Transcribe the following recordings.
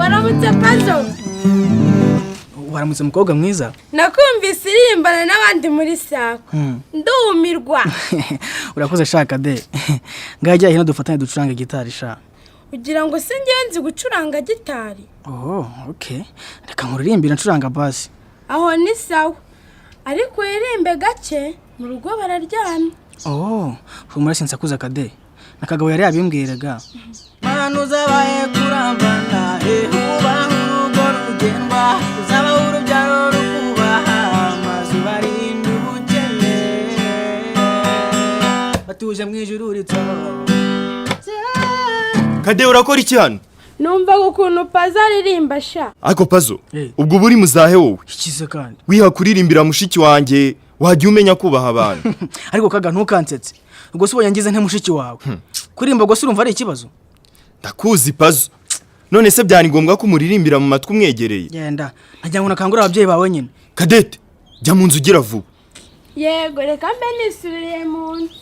waramutse Pazo. Waramutse mukobwa mwiza. Nakumvise irimbana n'abandi muri sako. Ndumirwa. Urakoze shaka de. Ngajya hino dufatanye ducuranga gitari sha. Ugira ngo se ngewe nzi gucuranga gitari? Oh, okay. Reka nkuririmbira ncuranga basi. Aho ni sawa. Ariko iririmbe gake mu rugo bararyamye. Oh, humura sinsakuza kade. Nakagabo yari yabimbwiraga. Manuza baye kurambana uba urugo rugendwa uzaba urubyaro rukubaha amazu barinda ubukene batuje mu ijuru rito. Kade urakora iki hano? Numva ukuntu Pazo aririmba sha. Ako Pazo, ubwo buri muzahe wowe? Ikize kandi. Wiha kuririmbira mushiki wanjye, wajya umenya kubaha abantu. Ariko kaga ntukansetse. Ubwo subonye ngize nte mushiki wawe. Kurimba gose urumva ari ikibazo? Ndakuzi Pazo. None se byari ngombwa ko muririmbira mu matwi umwegereye? Genda. Najya ngo nakangura ababyeyi bawe nyine. Kadete, jya mu nzu ugira vuba. Yego reka mbe nisubiriye mu nzu.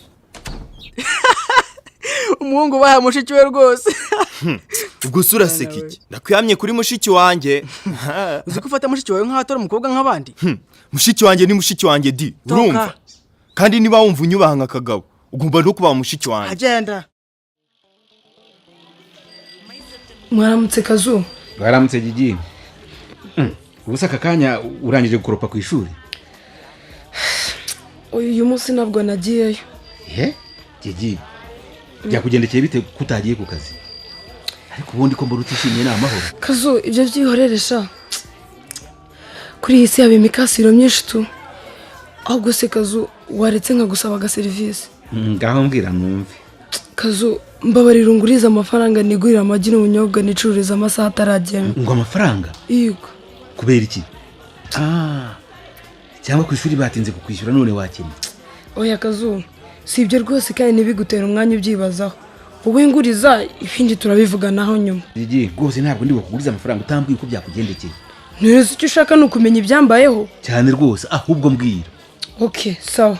Umuhungu baha mushiki we rwose. Ubwo sura sekiki. Ndakwiyamye kuri mushiki wanjye. Uzi ko ufata mushiki wawe nk'ahatari umukobwa nk'abandi? Mushiki wanjye ni mushiki wanjye di. Urumva? Kandi niba wumva unyubaha nka kagabo, ugomba no kuba mushiki wanjye. Agenda. Mwaramutse Kazu. Mwaramutse Gigi. Ubusa kakanya urangije gukoropa ku ishuri. Uyu munsi nabwo nagiyeyo. Gigi. Byakugendekeye bite kutagiye ku kazi? Ariko ubundi ko mburutishimye n'amahoro. Kazu ibyo byihoreresha. Kuri iyi si yaba imikasiro myinshi tu. Ahubwo se Kazu waretse nkagusaba aga service. Ngaho mbwira numve. Kazu mbabarira unguriza amafaranga nigurira amagi n'ubunyobwa nicururiza amasaha ataragenda. Ngo amafaranga? Yego. Kubera iki? Cyangwa ku ishuri batinze kukwishyura none wakene. Oya Kazu, si ibyo rwose kandi ntibigutera umwanya ubyibazaho. Wowe nguriza ibindi turabivuganaho nyuma. Gigi, rwose ntabwo ndi kuguriza amafaranga utambwiye uko byakugendekeye. Ntureze icyo ushaka nukumenya ibyambayeho? Cyane rwose, ahubwo mbwira. Okay, sawa.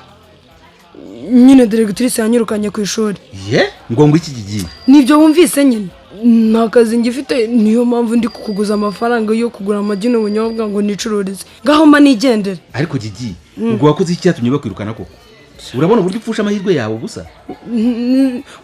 Nyine directrice yanyirukanye ku ishuri. Ngo iki Gigi? Nibyo wumvise nyine. Nta kazi ngifite niyo mpamvu ndi kukuguza amafaranga yo kugura amagi n'ubunyobwa ngo nicururize. Ngaho mba nigendere. Ariko Gigi, ubwo wakoze iki cyatumye bakwirukana koko? Urabona uburyo upfusha amahirwe yawe gusa?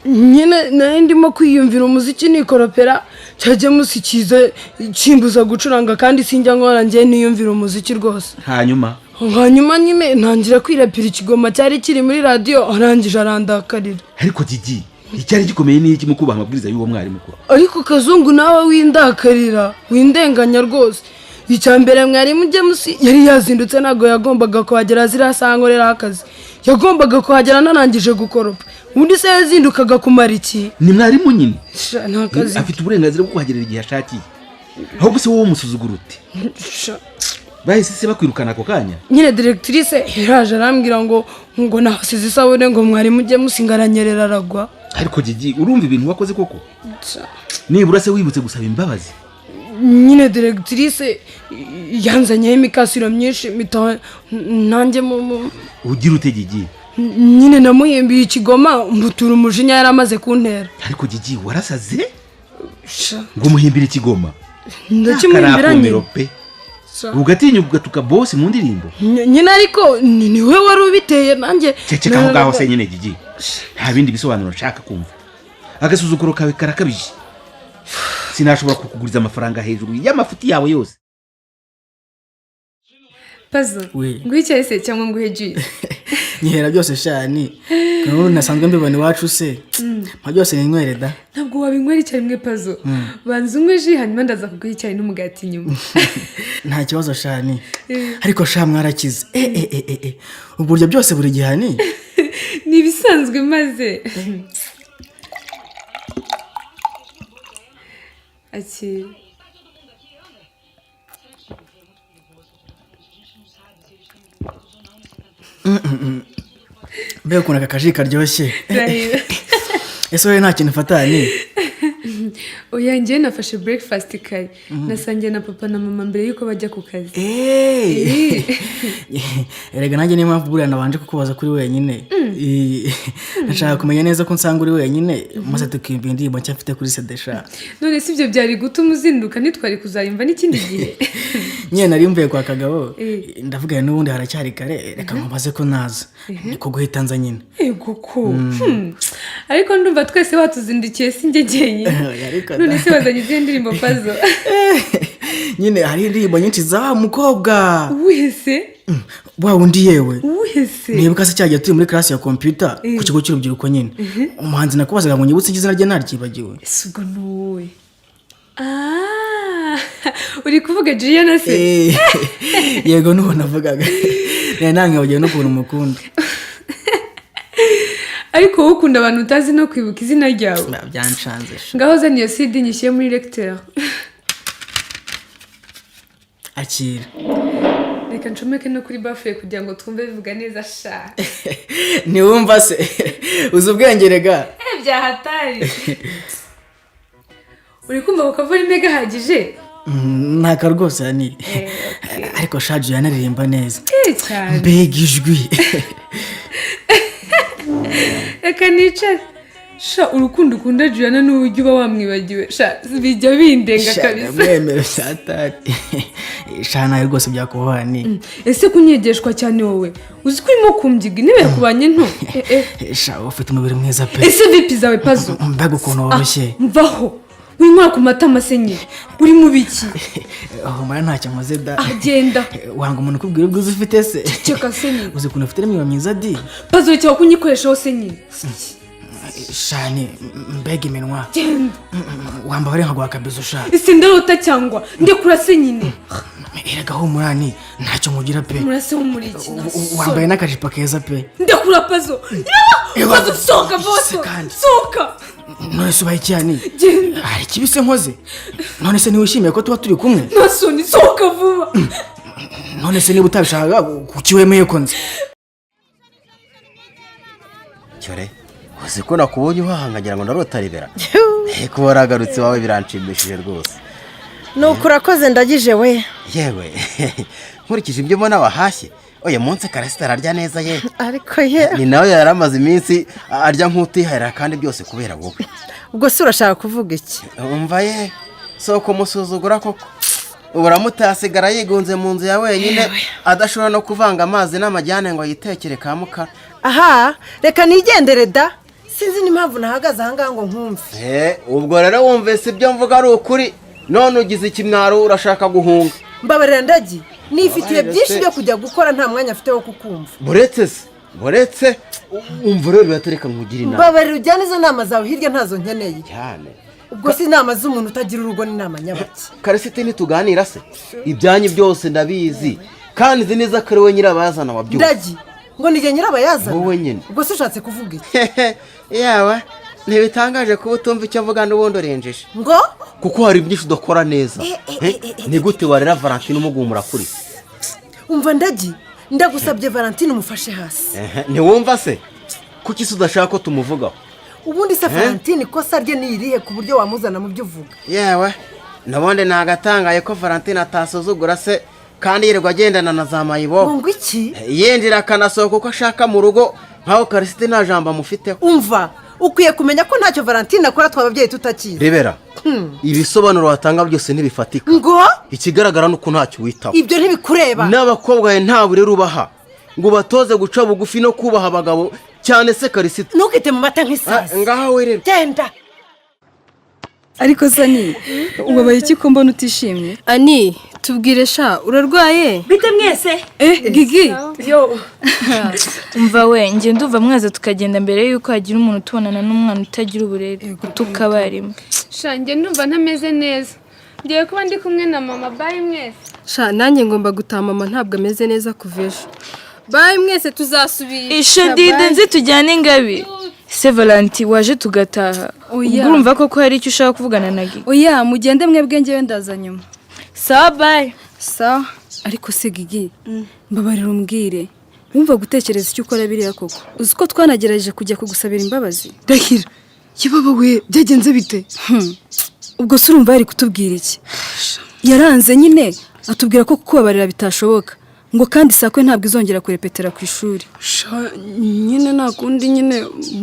Nyine naye ndimo kwiyumvira umuziki nikoropera cyajye musikize kimbuza gucuranga kandi sinjya nkora ngiye niyumvira umuziki rwose. Hanyuma nyine ntangira kwirapira ikigoma cyari kiri muri radio arangije arandakarira. Ariko Gigi, icyari gikomeye ni iki mu kubaha amabwiriza y'uwo mwarimu ko? Ariko Kazungu nawe windakarira, windenganya rwose. Icyambere mwarimu James yari yazindutse nago yagombaga kuhagera zirasankorera akazi. Yagombaga kuhagera nanangije gukoropa. Undi se yazindukaga kumara iki? Ni mwarimu nyine. Nta kazi. Afite uburenganzira bwo kuhagerera igihe ashakiye. Ahubwo se wowe umusuzugura ute? Bahise se bakwirukana ako kanya? Nyine directrice iraje arambwira ngo nahasize isabune ngo mwarimu James ngaranyerera aragwa. Ariko Gigi, urumva ibintu wakoze koko? Nibura se wibutse gusaba imbabazi? Nyine directrice yanzanyeho imikasiro myinshi nanjye ugira ute Gigi? Nyine namuhimbiye ikigoma mbutura umujinya yaramaze kuntera. Ariko Gigi warasaze? Ngo muhimbire ikigoma? Ndakimuhimbira nyine. Ugatinya ugatuka boss mu ndirimbo? Nyine ariko niwe wari ubiteye nanjye. Ceceka aho ngaho se nyine Gigi. Nta bindi bisobanuro nshaka kumva. Agasuzuguro kawe karakabije. Sinashobora kukuguriza amafaranga hejuru y'amafuti yawe yose. Pazo, ngwicaye se cyangwa nguhe juice? Nyihera byose shani. Kandi nasanzwe mbibona iwacu se. Mpa byose ninywere da. Ntabwo wabinywera icyayi mwe Pazo. Banza unywe ji hanyuma ndaza kuguha icyayi n'umugati nyuma. Nta kibazo shani. Ariko sha mwarakize. Uburyo byose buri gihani. Ni bisanzwe maze. Ati Mbega ukuntu aka kaji karyoshye. Ese wowe nta kintu ufatanye? oya njye nafashe breakfast kare nasangiye na papa na mama mbere yuko bajya ku kazi. erega nanjye niyo mpamvu buriya nabanje kukubaza kuri wenyine. Nashaka kumenya neza ko nsanga uri wenyine maze tukimba indirimbo nshya mfite kuri sedesha. None si ibyo byari gutuma uzinduka nitwari kuzayumva n'ikindi gihe. Nyine nari mvuye kwa Kagabo ndavuga n'ubundi haracyari kare reka nkubaze ko naza niko guhita nza nyine. Ego ko ariko ndumva twese watuzindukiye sinjye jyenyine. None se wazanye izihe ndirimbo Pazo? Nyine hari indirimbo nyinshi za mukobwa. Wese? Wa wundi yewe. Wese? Nibuka se cyagiye turi muri class ya computer ku kigo cy'urubyiruko nyine. Umuhanzi nakubazaga ngo nyibutse izina rye naryibagiwe. Sugo nuwe. Uri kuvuga Juliana se? Yego nuwo navugaga. Nange wagiye no kubona umukunda. Ariko wowe ukunda abantu utazi no kwibuka izina ryawe. Byanshanze. Ngaho zani iyo CD nyishyire muri lecteur. Akira. Reka ncomeke no kuri bafure kugira ngo twumve bivuga neza sha. Niwumva se uzi ubwenge rega. Byahatari. Uri kumva ko kavura imega hagije? Ntaka rwose yani. Ariko shaje yanaririmba neza. Cyane. Mbega ijwi. Reka nice. Sha urukundo ukunda Juliana n'uburyo uba wamwibagiwe. Sha bijya bindenga kabisa. Mwemere satani. Sha nayo rwose byakuhani. Ese kunyegeshwa cyane wowe. Uzi ko urimo kumbyiga nibe kubanye nto. Sha ufite umubiri mwiza pe. Ese vipi zawe Pazo? Mbega ukuntu woroshye. Mvaho. Winkora ku matama senye. Uri mu biki? Mara ntacyo nkoze da. Agenda. Wanga umuntu kubwira ubwo ufite se. Ceka senye. Uzi ukuntu ufite n'imiyo myiza di. Pazo cyawe kunyikoreshaho senye. Shani mbega iminwa. Wamba bari nkaguha kabizo sha. Isi ndarota cyangwa ndekura senyine. Erega humurani ntacyo mugira pe. Murase wo muri iki. Wambaye n'akajipo keza pe. Ndekura Pazo. Pazo soka boso. Soka. None subaye cyane. Genda. Hari kibise nkoze. None se niwishimiye ko tuba turi kumwe? Nasoni soka vuba. None se niba utabishaka kukiwemeye ko nzi. Cyore uzi ko nakubonye uhahangagira ngo narotaribera. Ko waragarutse wawe biranshimishije rwose. Nuko urakoze ndagije we. Yewe nkurikije ibyo mbona wahashye. Oye munsi Karasita ararya neza ye. Ariko ye. Ni nawe yaramaze iminsi arya nk'utihera kandi byose kubera wowe. Ubwo se urashaka kuvuga iki? Umva ye soko musuzugura koko. Uburamutasegara yigunze mu nzu ya wenyine adashobora no kuvanga amazi n'amajyane ngo yitekere kamuka. Aha reka nigendere da. Sinzi n'impamvu nahagaze ahangaha ngo nkumve. Ubwo rero wumvise ibyo mvuga ari ukuri none ugize ikimwaro urashaka guhunga. Mbabarira ndagi nifitiye byinshi byo kujya gukora nta mwanya afite wo kukumva. Buretse umva rero yatereka nkugira inama. Mbabarira ujyane izo nama zawe hirya ntazo nkeneye. Cyane. Ubwo si inama z'umuntu utagira urugo n'inama nyabaki. Karasita ntituganira se ibyanyu byose ndabizi kandi izi neza kare we nyirabazana wabyumva. Ndagi ngo nige nyirabayazana. Wowe nyine. Ubwo se ushatse kuvuga iki? Yawe ntibitangaje kuba utumva icyo avuga n'ubundi urenjeje. Ngo kuko hari byinshi udakora neza. Ni gute warera Valentine umugumura kuri? Umva ndagi ndagusabye Valentine umufashe hasi. Ntiwumva se kuki se udashaka ko tumuvugaho? Ubundi se Valentine ikosa rye nirihe ku buryo wamuzana mu byo uvuga? Yewe nabonde nagatangaye ko Valentine atasuzugura se kandi yirirwa agendana na za mayibo. Ngo iki? Yinjira akanasohoka uko ashaka mu rugo nkaho Karasita nta jambo amufiteho. Umva ukwiye kumenya ko ntacyo Valentine akora twababyeyi tutakizi. Rebera ibisobanuro watanga byose ntibifatika. Ngo ikigaragara nuko ntacyo witaho. Ibyo ntibikureba. N'abakobwa nta burere ubaha ngo batoze guca bugufi no kubaha abagabo cyane se Karasita. Ntukite mu mata nk'isazi. Ngaho wirere. Genda. Ariko Sani ubabaye iki ko mbona utishimye? Ani tubwire sha urarwaye? Bite mwese? Gigi. Yo. Umva we nge nduva mwaza tukagenda mbere yuko hagira umuntu tubonana n'umwana utagira uburere tukabarimo. Sha nge ndumva ntameze neza. Ngiye kuba ndi kumwe na mama bye mwese. Sha nanjye ngomba gutaha mama ntabwo ameze neza kuvejo. Bye mwese tuzasubira. Ishadide nzi tujyane Ngabi. Se Valentine waje tugataha. Urumva ko hari icyo ushaka kuvugana na Gigi? Oya mugende mwebwe ngewe ndaza nyuma. Sawa bye. Sawa ariko se Gigi mbabarira umbwire. Wumva gutekereza icyo ukora biriya koko. Uzi ko twanagerageje kujya kugusabira imbabazi? Dahira. Yababa we byagenze bite? ubwo se urumva yari kutubwira iki? Yaranze nyine atubwira ko kubabarira bitashoboka ngo kandi sakwe ntabwo izongera kurepetera ku ishuri. Nyine nakundi nyine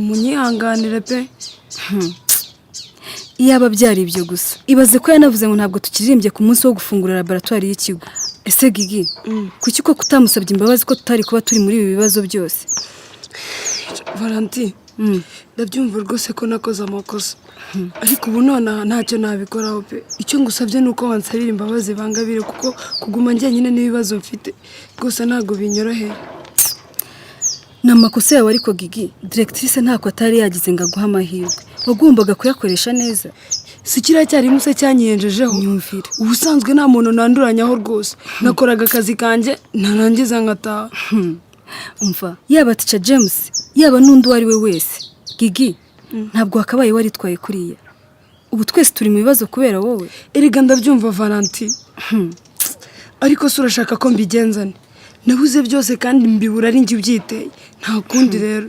munyihanganire pe. Iyaba byari ibyo gusa. Ibaze ko yanavuze ngo ntabwo tukiririmbye ku munsi wo gufungura laboratoire y'ikigo. Ese Gigi, kuki ko kutamusabye imbabazi ko tutari kuba turi muri ibi bibazo byose? Valentin, ndabyumva rwose ko nakoze amakosa. Ariko ubu nonaha ntacyo nabikoraho pe. Icyo ngusabye ni uko wansabira imbabazi bangabire kuko kuguma njyenyine n'ibibazo mfite rwose ntabwo binyoroheye. Namakosa yawe ariko Gigi, directrice ntako atari yagize ngo aguha amahirwe. Wagombaga kuyakoresha neza. Si kiriya cyari muse cyanyiyenjejeho. Nyumvire. Ubusanzwe nta muntu nanduranyaho rwose. Nakoraga akazi kanjye narangiza ngataha. Umva, yaba Teacher James, yaba n'undi wari we wese. Gigi, ntabwo wakabaye waritwaye kuriya. Ubu twese turi mu bibazo kubera wowe. Erega ndabyumva Valentin. Ariko se urashaka ko mbigenzane? Nabuze byose kandi mbibura ari njye ubyiteye. Nta kundi rero.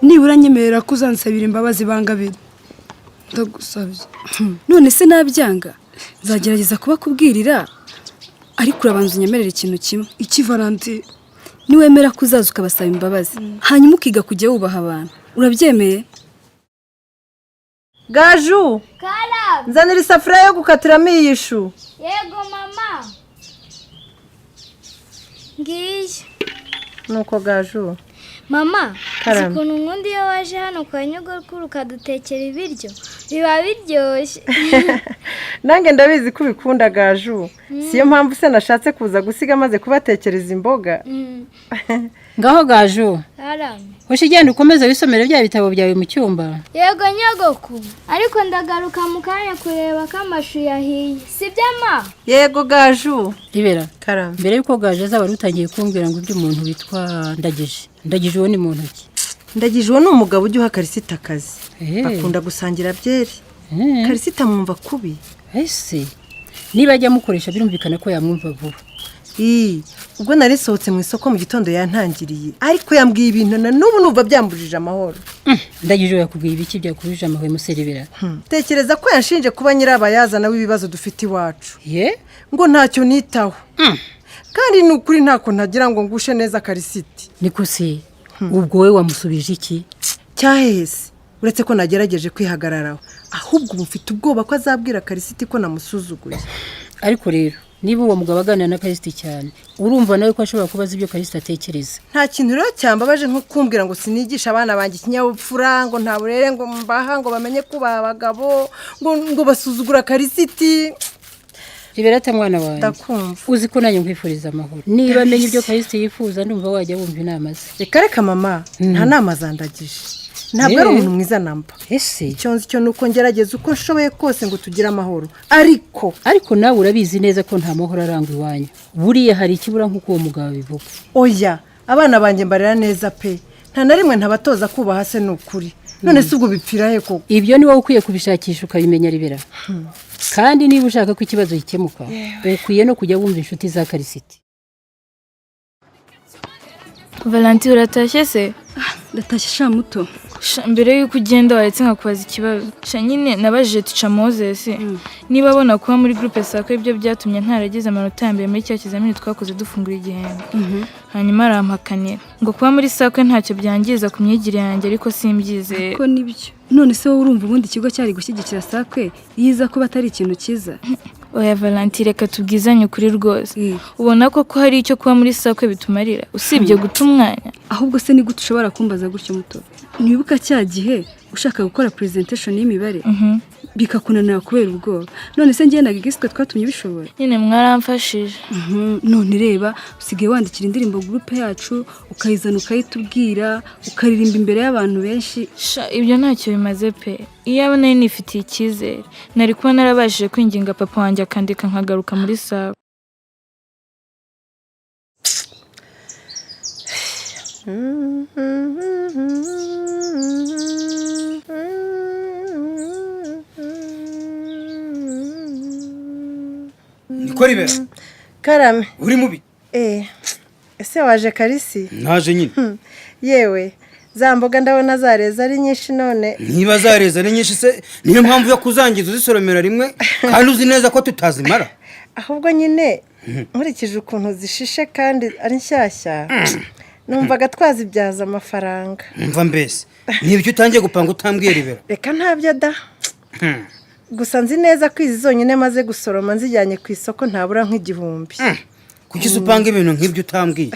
Nibura nyemerera ko uzansabira imbabazi bangabire. Ndagusabye. None se nabyanga? Nzagerageza kubakubwirira. Ariko urabanza unyemerera ikintu kimwe. Iki Valentin? Niwemera ko uzaza ukabasaba imbabazi. Hanyuma ukiga kujya wubaha abantu. Urabyemeye? Gaju. Karame. Nzanira isafuriya yo gukatiramo iyi shu. Yego mama. Ngiye. Nuko Gaju. Mama, Karame. ukuntu nkunda iyo waje hano kwa nyogokuru ukadutekera ibiryo biba biryoshye. Nange ndabizi ko ubikunda Gaju. Siyo mpamvu se nashatse kuza gusiga maze kubatekereza imboga. Ngaho Gaju. Karame. Hoshi genda ukomeze wisomere bya bitabo byawe mu cyumba. Yego nyogoku. Ariko ndagaruka mu kanya kureba ko amashu yahiye. Sibyo ma? Yego Gaju. Ribera. Karame. Mbere yuko Gaju azaba rutangiye kumbwira ngo ibyo umuntu witwa Ndagije. Ndagije uwo ni muntu ki? Ndagije uwo ni umugabo ujya uha Karisita akazi. Bakunda gusangira byeri. Karisita mwumva kubi. Ese niba ajya mukoresha birumvikana ko yamwumva vuba. Ubwo narisohotse mu isoko mu gitondo yantangiriye ariko yambwiye ibintu na n'ubu numva byambujije amahoro. Ndagije yakubwiye ibiki byakubije amahwe museribera? Tekereza ko yanshinje kuba nyirabayazana w'ibibazo dufite iwacu. Ngo ntacyo nitaho. Kandi nukuri ntako ntagira ngo ngushe neza Karisiti. Niko se ubwo we wamusubije iki? Cyahese uretse ko nagerageje kwihagararaho ahubwo mufite ubwoba ko azabwira Karisiti ko namusuzuguye. Ariko rero niba uwo mugabo aganira na Karisiti cyane urumva nawe ko ashobora kubaza ibyo Karisiti atekereza. Nta kintu rero cyambabaje nko kumbwira ngo sinigisha abana banjye ikinyabupfura ngo nta burere ngo mbaha ngo bamenye kuba abagabo ngo basuzugura Karisiti. Liberata mwana wanjye. Ndakumva. Uzi ko nanjye nkwifuriza amahoro. Niba menye ibyo Karisiti yifuza ndumva wajya wumva inama ze. Reka mama nta nama zandagije. Ntabwo ari umuntu mwiza namba. Ese icyo nzi cyo nuko ngerageza uko nshoboye kose ngo tugire amahoro. Ariko nawe urabizi neza ko nta mahoro arangwa iwanyu. Buriya hari ikibura nk'uko uwo mugabo bivuga. Oya, abana banjye mbarera neza pe. Nta na rimwe ntabatoza kubaha se n'ukuri. None se ubwo bipfira he koko? Ibyo ni wowe ukwiye kubishakisha ukabimenya Ribera. Kandi niba ushaka ko ikibazo gikemuka, ukwiye no kujya wumva inshuti za Karisiti. Valentin uratashye se? Ndatashye sha muto. Mbere yuko ugenda waretse nkakubaza ikibazo. Nyine nabajije Teacher Moses niba abona kuba muri groupe sakwe ibyo byatumye ntaragize amanota ya mbere muri cya kizamini twakoze dufungura igihembo. Hanyuma arampakanira ngo kuba muri sakwe ntacyo byangiza ku myigire yanjye ariko simbyizeye. Ko nibyo. None se wowe urumva ubundi ikigo cyari gushyigikira sakwe yiza ko batari ikintu cyiza? Oya Valentin reka tubwizanye ukuri rwose. Ubona ko hari icyo kuba muri sakwe bitumarira usibye guta umwanya. Ahubwo se ni gute ushobora kumbaza gutyo muto? Nibuka cya gihe ushaka gukora presentation y'imibare bikakunanira kubera ubwoba. None se ngiye nagigiswe twatumye bishobora. Nyine mwaramfashije. None reba usigaye wandikira indirimbo groupe yacu ukayizana ukayitubwira ukaririmba imbere y'abantu benshi. Ibyo ntacyo bimaze pe. Iyo abana nifitiye icyizere nari kuba narabashije kwinginga papa wanjye akandika nkagaruka muri sawa. Niko Ribera. Karame. Uri mubi? Ese waje Karisi? Naje nyine. Yewe za mboga ndabona zareza ari nyinshi none. Niba zareza ari nyinshi se niyo mpamvu yo kuzangiza uzisoromera rimwe kandi uzi neza ko tutazimara. Ahubwo nyine nkurikije ukuntu zishishe kandi ari nshyashya numvaga twazibyaza amafaranga. Mva mbese nibyo utangiye gupanga utambwiye Ribera. Reka ntabyo da. Gusa nzi neza ko izi zonyine maze gusoroma nzijyanye ku isoko ntabura nk'igihumbi. Kuki upanga ibintu nk'ibyo utambwiye?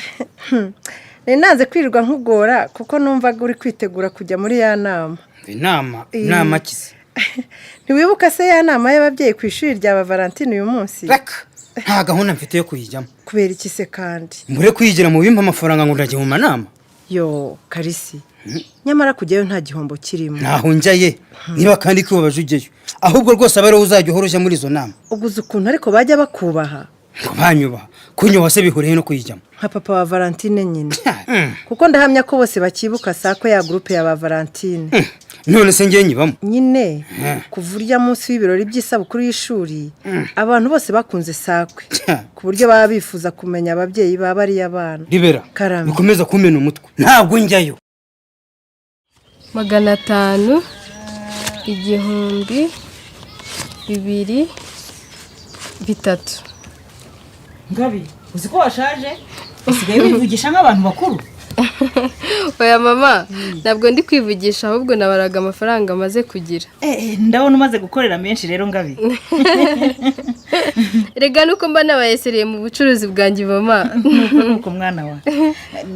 Naze kwirirwa nkugora kuko numvaga uri kwitegura kujya muri ya nama. Inama kize. Ntiwibuka se ya nama y'ababyeyi ku ishuri rya Valentine uyu munsi? Reka nta gahunda mfite yo kuyijyamo. Kubera iki se kandi? Mbure kwigira mu bimpa amafaranga ngo ndajye mu manama. Yo Karisi, nyamara kujyayo nta gihombo kirimo. Naho njyaye niba kandi ko babajugeyo. Ahubwo rwose abari uzajya uhoroshya muri izo nama. Uguze ukuntu ariko bajya bakubaha. Banyubaha kunyubaha se bihuriye no kuyijyamo. Nka papa wa Valentine nyine. Kuko ndahamya ko bose bakibuka sako ya groupe ya ba Valentine. None se ngiye nyibamo. Nyine kuvurya munsi w'ibirori by'isabukuru y'ishuri abantu bose bakunze sakwe ku buryo baba bifuza kumenya ababyeyi baba ari abana. Ribera bikomeza kumena umutwe ntabwo njyayo. 500 igihumbi 2 3. Ngabi uzi ko washaje usigaye wivugisha nk'abantu bakuru. Oya mama ntabwo ndi kwivugisha ahubwo nabaraga amafaranga amaze kugira. Ndabona umaze gukorera menshi rero Ngabi. Rega nuko mba nabayesereye mu bucuruzi bwanjye mama. Nuko mwana wa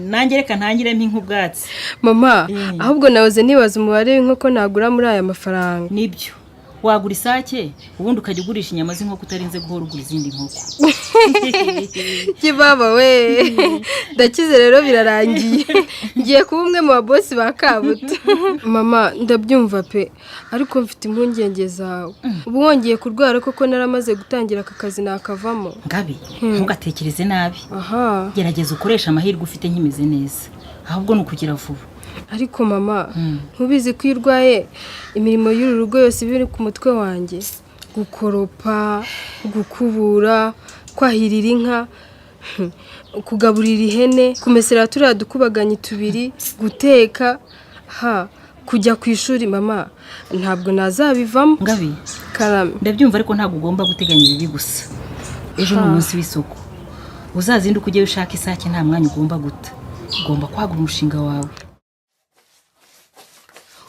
nanjye reka ntangire nk'ubwatsi mama. Ahubwo nahoze nibaza umubare w'inkoko nagura muri aya mafaranga. Nibyo wagura isake ubundi ukajya ugurisha inyama z'inkoko utarinze guhora ugura izindi nkoko. Kibaba we ndakize rero birarangiye ngiye kuba umwe mu babosi ba Kabuto. Mama ndabyumva pe ariko mfite impungenge zawe. Ubu wongeye kurwara koko naramaze gutangira aka kazi nakavamo. Ngabi ntugatekereze nabi. Gerageza ukoresha amahirwe ufite nkimeze neza ahubwo nukugira vuba. Ariko mama ntubizi ko irwaye imirimo y'uru rugo yose biri ku mutwe wanjye. Gukoropa, gukubura, kwahirira inka, kugaburira ihene, kumesera turiya dukubaganye tubiri, guteka, kujya ku ishuri mama ntabwo nazabivamo. Ngabi karame ndabyumva ariko ntabwo ugomba guteganya ibi gusa. Ejo mu munsi w'isoko uzazinduka ujye ushaka isake nta mwanya ugomba guta. Ugomba kwagura umushinga wawe.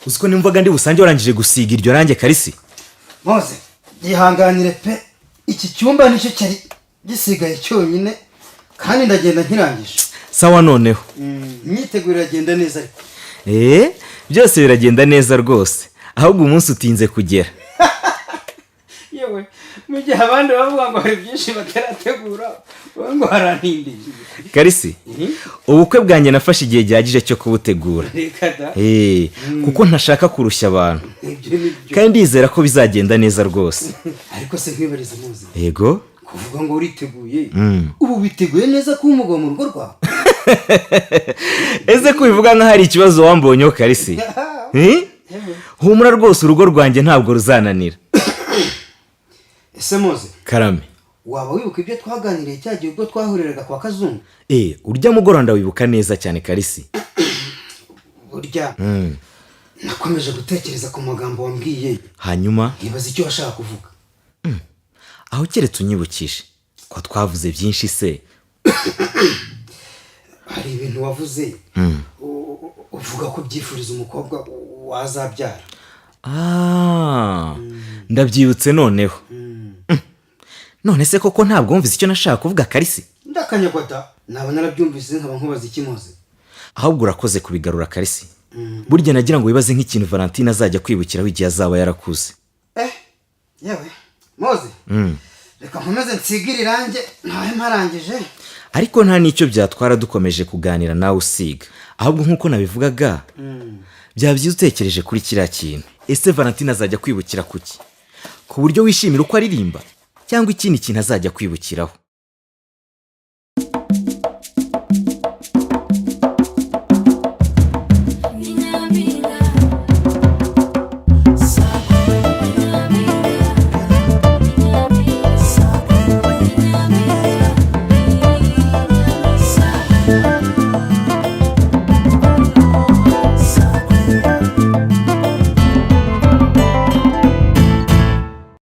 Uziko nimvaga ndi busange warangije gusiga iryo range Karisi. Moze gihanganire pe iki cyumba nicyo cyari gisigaye cyonyine kandi ndagenda nkirangije. Sawa noneho. Imyiteguro iragenda neza ariko. Byose biragenda neza rwose. Ahubwo umunsi utinze kugera. Yewe mu gihe abandi bavuga ngo hari byinshi batarategura ngo harantindiye. Karisi ubukwe bwanjye nafashe igihe gihagije cyo kubutegura. Kuko ntashaka kurushya abantu kandi ndizera ko bizagenda neza rwose. Ariko se nkibariza muzi. Yego kuvuga ngo uriteguye ubu biteguye neza ko umugabo mu rugo rwawe. Eze ko bivuga nka hari ikibazo wambonyeho Karisi. Humura rwose urugo rwanjye ntabwo ruzananira. Ese muze karame waba wibuka ibyo twaganiriye cyagiye ubwo twahuriraga kwa Kazungu? Urya mugoroba wibuka neza cyane Karisi. Burya nakomeje gutekereza ku magambo wambwiye hanyuma nibaza icyo washaka kuvuga. Aho keretse unyibukije ko twavuze byinshi se. Hari ibintu wavuze uvuga ko byifuriza umukobwa wazabyara. Ndabyibutse noneho. None se koko ntabwo wumvise icyo nashaka kuvuga Karisi? Ndakanyagwata naba narabyumvise nkaba nkubaza ikimoze. Ahubwo urakoze kubigarura Karisi. Burya nagira ngo wibaze nk'ikintu Valentine azajya kwibukiraho igihe azaba yarakuze. Yewe Moze reka nkomeze nsigire irange ntahe marangije. Ariko nta nicyo byatwara dukomeje kuganira nawe usiga. Ahubwo nkuko nabivugaga byabyize utekereje kuri kiriya kintu. Ese Valentine azajya kwibukira kuki? Ku buryo wishimira uko aririmba cyangwa ikindi kintu azajya kwibukiraho?